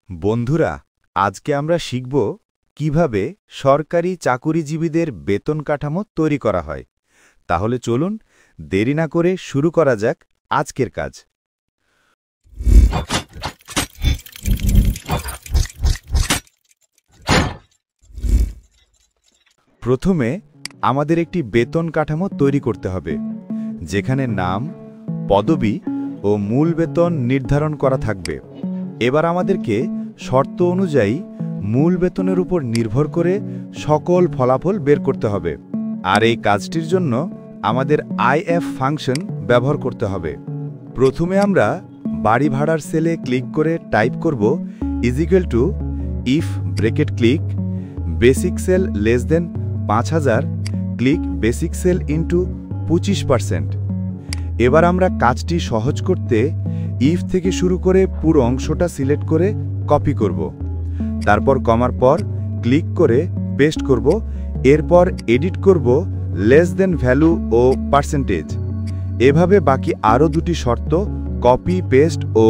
বন্ধুরা, আজকে আমরা শিখব কিভাবে সরকারি চাকুরিজীবীদের বেতন কাঠামো তৈরি করা হয়। তাহলে চলুন দেরি না করে শুরু করা যাক আজকের কাজ। প্রথমে আমাদের একটি বেতন কাঠামো তৈরি করতে হবে, যেখানে নাম, পদবি ও মূল বেতন নির্ধারণ করা থাকবে। এবার আমাদেরকে শর্ত অনুযায়ী মূল বেতনের উপর নির্ভর করে সকল ফলাফল বের করতে হবে। আর এই কাজটির জন্য আমাদের আইএফ ফাংশন ব্যবহার করতে হবে। প্রথমে আমরা বাড়ি ভাড়ার সেলে ক্লিক করে টাইপ করব = if bracket click basic cell less than 5000 click basic cell into 25%। এবার আমরা কাজটি সহজ করতে ইফ থেকে শুরু করে পুরো অংশটা সিলেক্ট করে কপি করব। তারপর কমার পর ক্লিক করে পেস্ট করব। এরপর এডিট করব লেস দেন ভ্যালু ও পার্সেন্টেজ। এভাবে বাকি আরও দুটি শর্ত কপি, পেস্ট ও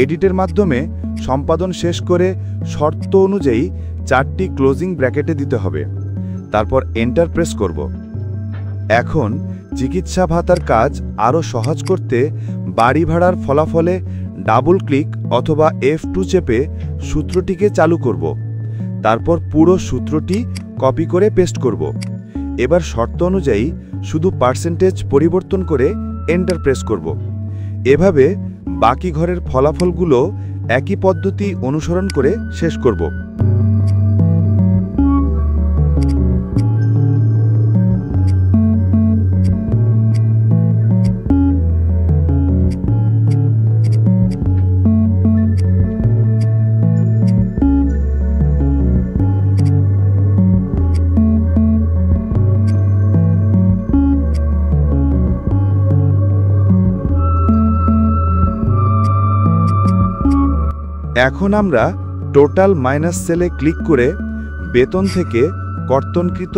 এডিটের মাধ্যমে সম্পাদন শেষ করে শর্ত অনুযায়ী 4টি ক্লোজিং ব্র্যাকেটে দিতে হবে। তারপর এন্টার প্রেস করব। এখন চিকিৎসা ভাতার কাজ আরও সহজ করতে বাড়ি ভাড়ার ফলাফলে ডাবল ক্লিক অথবা F2 চেপে সূত্রটিকে চালু করব। তারপর পুরো সূত্রটি কপি করে পেস্ট করব। এবার শর্ত অনুযায়ী শুধু পার্সেন্টেজ পরিবর্তন করে এন্টার প্রেস করব। এভাবে বাকি ঘরের ফলাফলগুলো একই পদ্ধতি অনুসরণ করে শেষ করব। এখন আমরা টোটাল মাইনাস সেলে ক্লিক করে বেতন থেকে কর্তনকৃত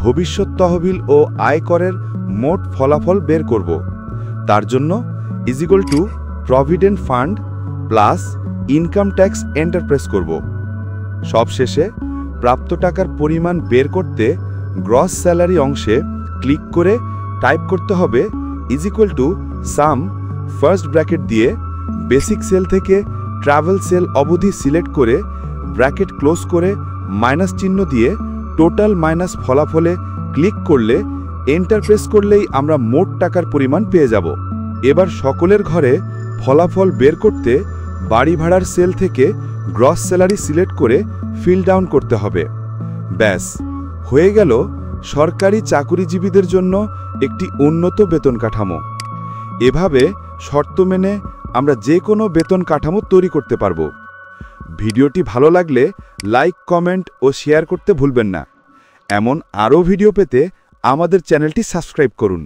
ভবিষ্যৎ তহবিল ও আয়করের মোট ফলাফল বের করব। তার জন্য = provident fund plus income tax enter press করব। সবশেষে প্রাপ্ত টাকার পরিমাণ বের করতে গ্রস স্যালারি অংশে ক্লিক করে টাইপ করতে হবে = সাম ফার্স্ট ব্র্যাকেট দিয়ে বেসিক সেল থেকে ট্রাভেল সেল অবধি সিলেক্ট করে ব্র্যাকেট ক্লোজ করে মাইনাস চিহ্ন দিয়ে টোটাল মাইনাস ফলাফলে ক্লিক করলে এন্টার প্রেস করলেই আমরা মোট টাকার পরিমাণ পেয়ে যাব। এবার সকলের ঘরে ফলাফল বের করতে বাড়ি ভাড়ার সেল থেকে গ্রস স্যালারি সিলেক্ট করে ফিল ডাউন করতে হবে। ব্যাস, হয়ে গেল সরকারি চাকুরিজীবীদের জন্য একটি উন্নত বেতন কাঠামো। এভাবে শর্ত মেনে আমরা যে কোনো বেতন কাঠামো তৈরি করতে পারব। ভিডিওটি ভালো লাগলে লাইক, কমেন্ট ও শেয়ার করতে ভুলবেন না। এমন আরও ভিডিও পেতে আমাদের চ্যানেলটি সাবস্ক্রাইব করুন।